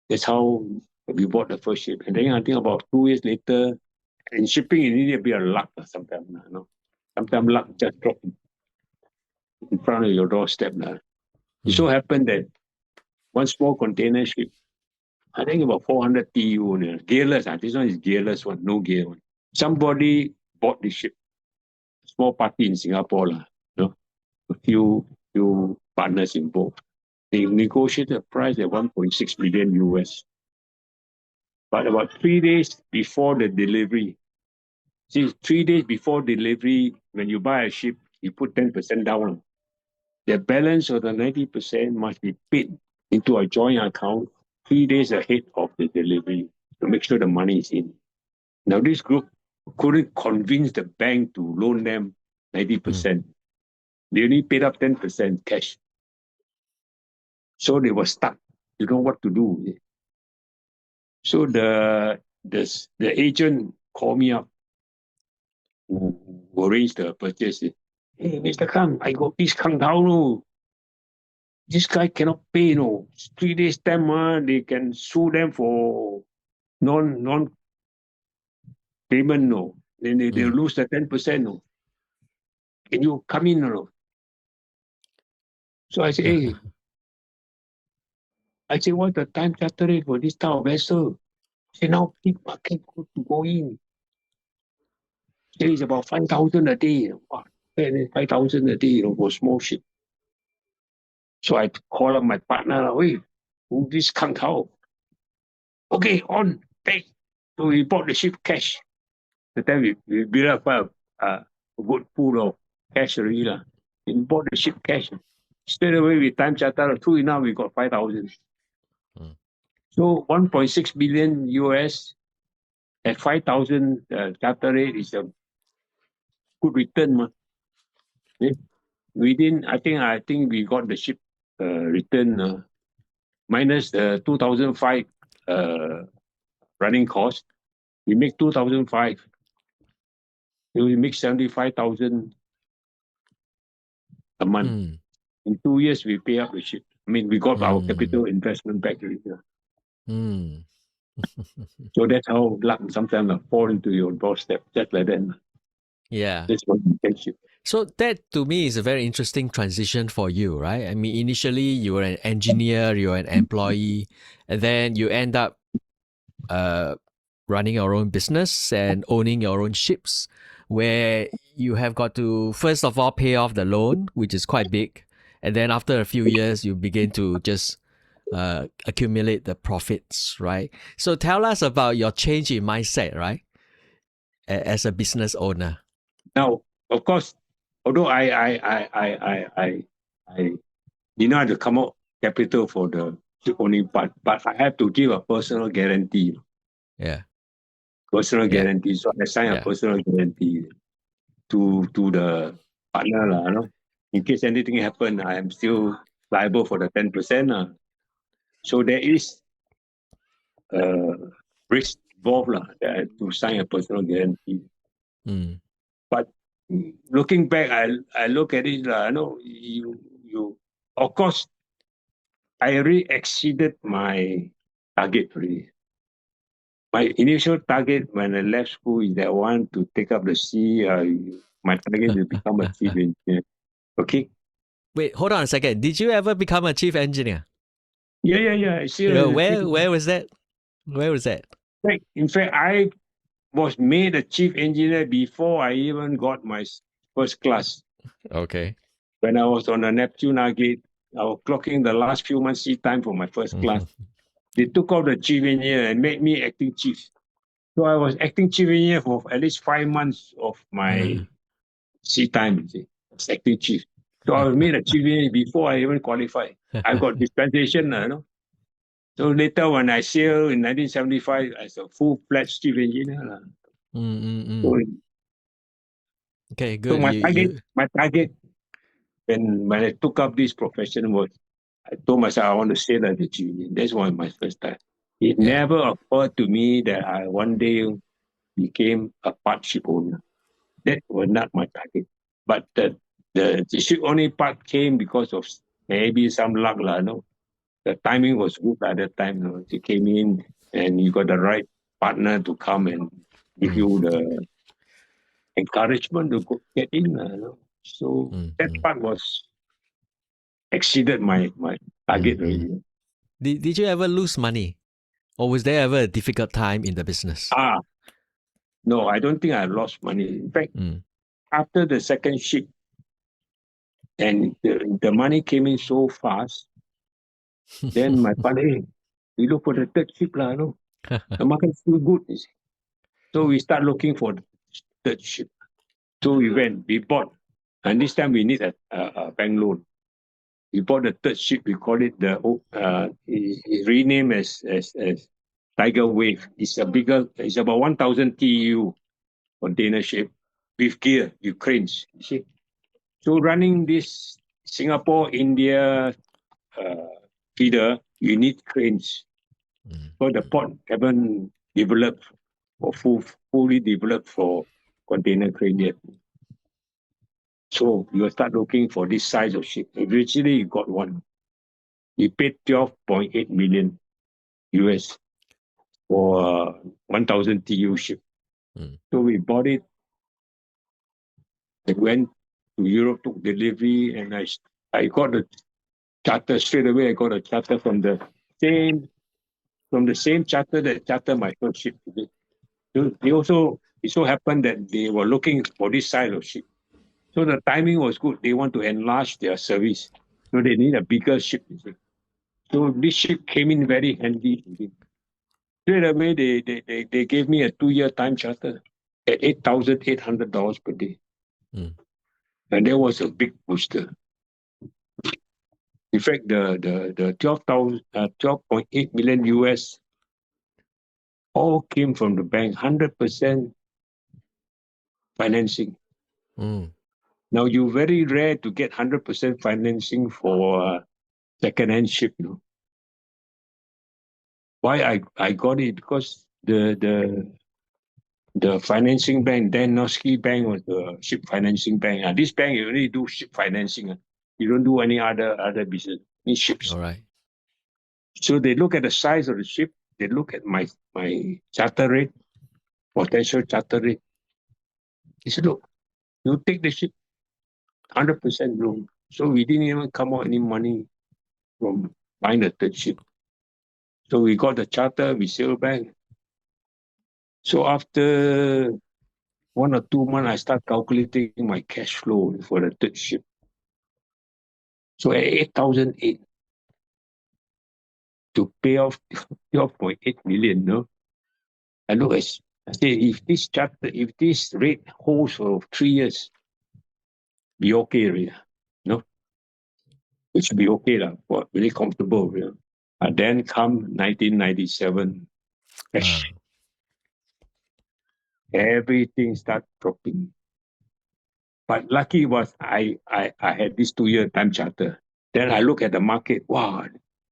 That's how we bought the first ship. And then I think about 2 years later, in shipping, you need a bit of luck sometimes. Sometimes luck just drops. in front of your doorstep. It so happened that one small container ship, I think about 400 TEU, gearless. This one is gearless one, no gear one. Somebody bought the ship, small party in Singapore, a few partners involved. They negotiated a price at 1.6 million US. But about 3 days before the delivery, 3 days before delivery, when you buy a ship, you put 10% down. The balance of the 90% must be paid into a joint account 3 days ahead of the delivery to make sure the money is in. Now, this group couldn't convince the bank to loan them 90%. They only paid up 10% cash. So they were stuck. They don't know what to do. So the agent called me up who arranged the purchase. Hey, Mr. Kang, I got this Kang Tao. This guy cannot pay, 3 days time, they can sue them for non payment, Then they lose the 10%, Can you come in, So I say, hey, what's the time charter rate for this type of vessel? Say now peak market to go in. Say it's about 5,000 a day. Wow, 5,000 a day, for small ship. So I call up my partner, hey, who this Kang Tao? Okay, on, take. So we bought the ship cash. The time we built up a good pool of cash already. We bought the ship cash. Straight away we time charter. True enough, we got 5,000. So 1.6 billion US at 5,000 charter rate is a good return. I think we got the ship return minus the 2005 running cost. We make 2005. We make 75,000 a month. In 2 years, we pay up the ship. I mean, we got our capital investment back already. So that's how luck sometimes fall into your doorstep, just like that. Yeah. That's what internship. So that to me is a very interesting transition for you, right? I mean, initially you were an engineer, you were an employee, and then you end up running your own business and owning your own ships, where you have got to first of all pay off the loan, which is quite big, and then after a few years you begin to just accumulate the profits, right? So tell us about your change in mindset, right? As a business owner. Now, of course, although I did not have to come up capital for the owning part, but I have to give a personal guarantee. Yeah. Personal guarantee. So I sign a personal guarantee to the partner. In case anything happen, I am still liable for the 10%. So there is risk involved to sign a personal guarantee. But looking back, I look at it, you of course, I already exceeded my target already. My initial target when I left school is that I want to take up the sea. My target is to become a chief engineer. Okay. Wait, hold on a second. Did you ever become a chief engineer? Yeah. Where was that? Where was that? In fact, I was made a chief engineer before I even got my first class. Okay. When I was on the Neptune Orient, I was clocking the last few months sea time for my first class. They took out the chief engineer and made me acting chief. So I was acting chief engineer for at least 5 months of my sea time. As acting chief. So I was made a chief engineer before I even qualified. I got dispensation, So later when I sailed in 1975 as a full-fledged chief engineer. Okay, good. So my target when I took up this profession was, I told myself I want to sail as a chief engineer. That's one of my first time. It never occurred to me that I one day became a part ship owner. That was not my target. But the ship owning part came because of maybe some luck. The timing was good at that time. It came in and you got the right partner to come and give you the encouragement to get in. So that part was exceeded my target already. Did you ever lose money? Or was there ever a difficult time in the business? No, I don't think I lost money. In fact, after the second ship, and the money came in so fast, then my partner, hey, we look for the third ship, no? The market's still good. You see. So we start looking for the third ship. So we bought, and this time we need a bank loan. We bought the third ship. We call it it's renamed as Tiger Wave. It's about 1,000 TEU container ship with gear, with cranes. You see, so running this Singapore-India feeder, you need cranes. So the port haven't developed or fully developed for container crane yet. So you start looking for this size of ship. Eventually, you got one. We paid 12.8 million US for 1,000 TEU ship. So we bought it. I went to Europe, took delivery, and I got a charter straight away. I got a charter from the same charter that chartered my first ship. So it so happened that they were looking for this size of ship. So the timing was good. They want to enlarge their service. So they need a bigger ship. So this ship came in very handy. Straight away, they gave me a 2-year time charter at $8,800 per day. And that was a big booster. In fact, the 12.8 million US all came from the bank, 100% financing. Now, you're very rare to get 100% financing for second-hand ship. Why I got it? Because the financing bank, Dan Noski Bank, was the ship financing bank. This bank, you only do ship financing. You don't do any other business, any ships. All right. So they look at the size of the ship. They look at my charter rate, potential charter rate. He said, look, you take the ship 100% loan. So we didn't even come out any money from buying the third ship. So we got the charter, we sailed back. So after 1 or 2 months, I start calculating my cash flow for the third ship. So at 8,008 to pay off 12.8 million, no? I look at, I say, if this rate holds for 3 years, be okay, really, no? It should be okay, very comfortable. And then come 1997, crash. Everything start dropping. But lucky was I had this 2-year time charter. Then I look at the market. Wow,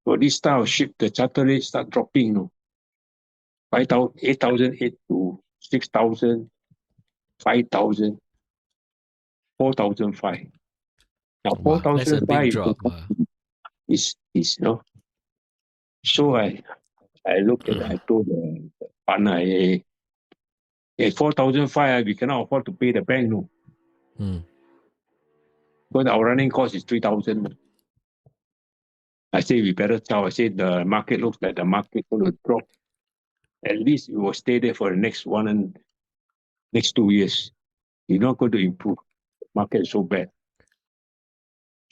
for this style of ship, the charter rate start dropping. 8,008 to 6,000, 5,000, 4,005. Now Wow, that's a big 4,005 drop. is So I looked at it. I told the partner, hey, 4,005, we cannot afford to pay the bank, no. Because our running cost is 3,000. I say we better tell. I say the market looks like the market going to drop. At least it will stay there for the next 2 years. You're not going to improve. The market is so bad.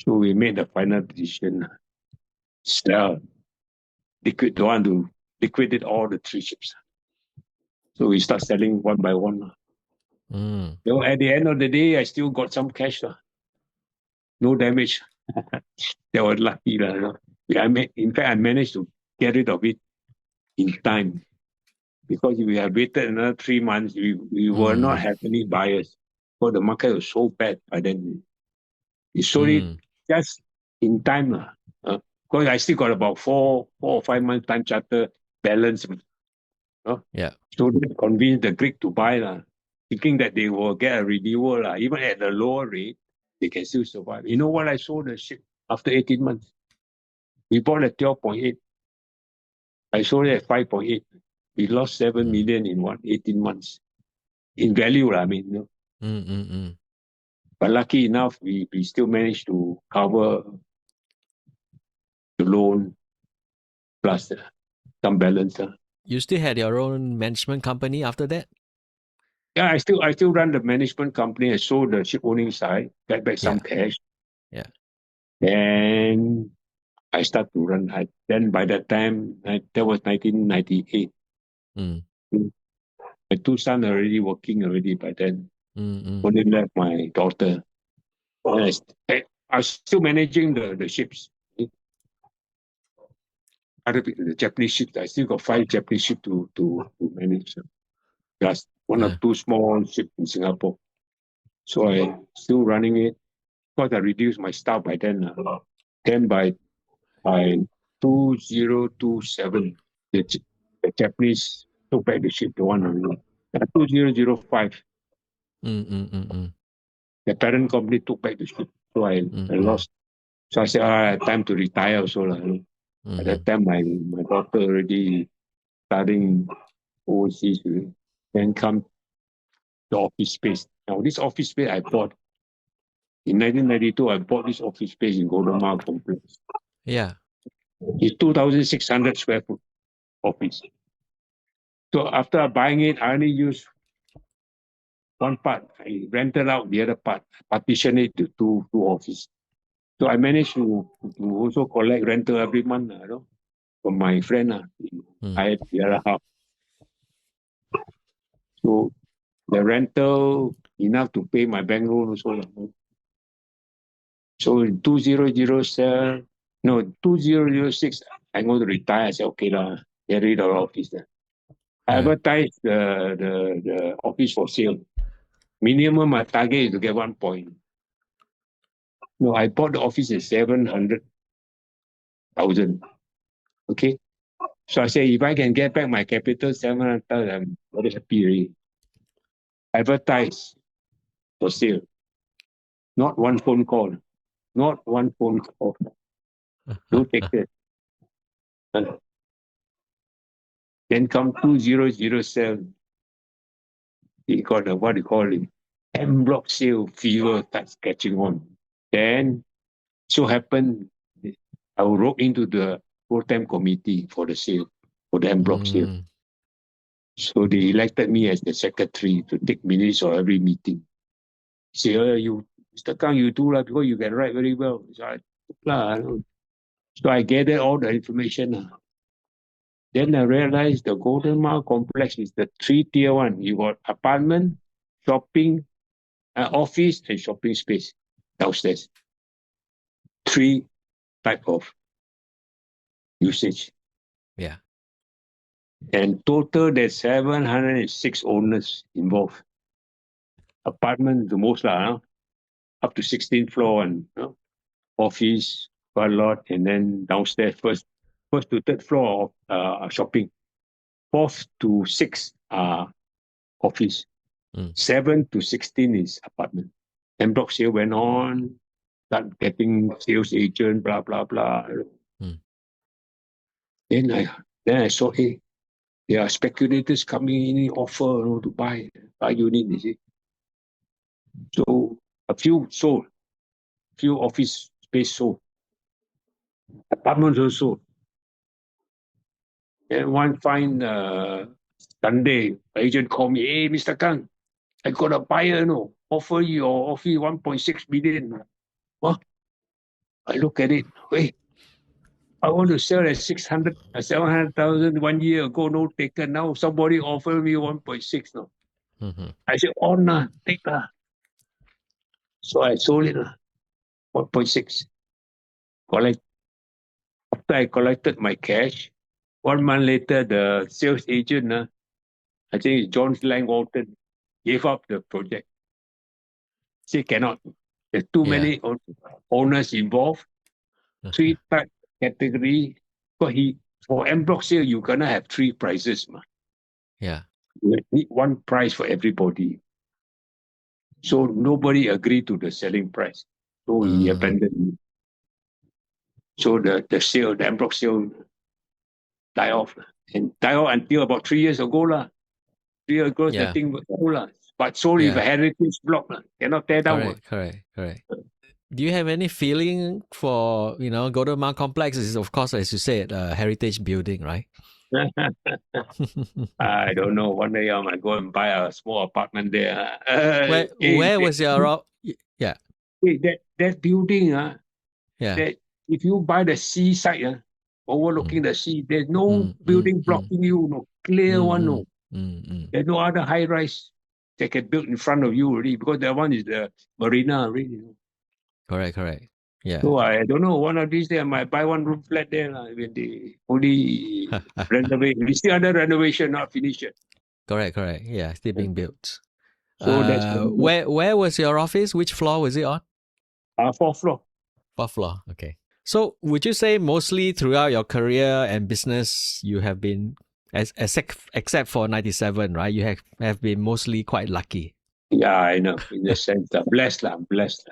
So we made the final decision. Sell. Don't want to liquidate all the 3 ships. So we start selling one by one. So at the end of the day, I still got some cash. No damage. That was lucky. In fact, I managed to get rid of it in time. Because if we had waited another 3 months, we were not have any buyers. Because the market was so bad by then. We sold it just in time. Because I still got about 4 or 5 months time charter balance. Yeah. So they convinced the Greek to buy, thinking that they will get a renewal. Even at the lower rate, they can still survive. You know what? I sold the ship after 18 months. We bought at 12.8. I sold it at 5.8. We lost 7 million in 18 months. In value, I mean. But lucky enough, we still managed to cover the loan plus some balance. You still had your own management company after that? Yeah, I still run the management company. I sold the ship owning side, get back some Yeah. cash. Yeah. Then I start to run. Then by that time, that was 1998. Mm. My two sons already working already by then. Mm. Only left my daughter. I was still managing the ships. The Japanese ships. I still got 5 Japanese ships to manage. Plus one or Yeah. two small ships in Singapore. So I still running it. Of course, I reduced my staff by then. Then by 2027, the Japanese took back the ship, the one on 2005. Mm. The parent company took back the ship. So I Mm. lost. So I said, time to retire also. At that time, my daughter already studying overseas. Then come the office space. Now, this office space I bought in 1992, I bought this office space in Golden Mile Complex. Yeah. It's 2,600 square foot office. So after buying it, I only use one part. I rented out the other part, partition it to two offices. So I managed to also collect rental every month, from my friend. I had the other half. So the rental enough to pay my bank loan also. So in 2007, no, 2006, I'm going to retire. I said, okay, get rid of the office. I Yeah. advertised the office for sale. Minimum my target is to get 1 point. No, I bought the office at 700,000. Okay. So I say, if I can get back my capital, 700,000, I'm very happy already. Advertise for sale. Not one phone call. Not one phone call. Don't take that. Then come 2007. He got what you call it, M block sale fever starts catching on. Then so happened, I wrote into the pro-tem committee for the sale, for the M block sale. So they elected me as the secretary to take minutes of every meeting. Say, Mr. Kang, you do because you can write very well. So I gathered all the information. Then I realized the Golden Mile complex is the 3-tier one. You got apartment, shopping, office, and shopping space downstairs. 3 type of usage. Yeah. And total, there's 706 owners involved. Apartment, the most, up to 16th floor, and office, quite a lot, and then downstairs, first to third floor of shopping, 4th to 6th office, 7 to 16 is apartment. And block sale went on, start getting sales agent, blah blah blah. Then I saw, hey, there are speculators coming in, offer to buy unit. You see, so a few sold, few office space sold, apartments also. And one fine Sunday, agent called me, hey, Mr. Kang, I got a buyer, offer you or offer you 1.6 million. What? I look at it, wait, I want to sell at 600, 700,000 1 year ago, no taken. Now somebody offer me 1.6. No. I said, take lah. So I sold it, 1.6. After I collected my cash, 1 month later, the sales agent, I think it's John Lang Walton, gave up the project. Say cannot. There's too many owners involved. 3 type category. For en bloc sale, you're gonna have 3 prices. Yeah. You need 1 price for everybody. So nobody agreed to the selling price. So he abandoned me. So the en bloc sale die off. And die off until about 3 years ago. 3 years ago, the thing was sold. But sold with a heritage block. Cannot tear down. Correct. Do you have any feeling for, Golden Mile Complex is, of course, as you said, a heritage building, right? I don't know. One day I might go and buy a small apartment there. Where was your... Yeah, that building, yeah. that if you buy the seaside, overlooking Mm, the sea, there's no mm, mm, building mm, blocking you, no clear mm, one, mm, no. mm. There's no other high rise that can build in front of you already, because that one is the marina already. Correct. Yeah. So I don't know. One of these days I might buy one room flat there when they only renovate. We still under renovation, not finished yet. Correct. Yeah, still being built. So that's one more. Where was your office? Which floor was it on? Fourth floor. Fourth floor. Okay. So would you say mostly throughout your career and business, you have been, except for 97, right? You have been mostly quite lucky. Yeah, I know. In a sense, I'm blessed.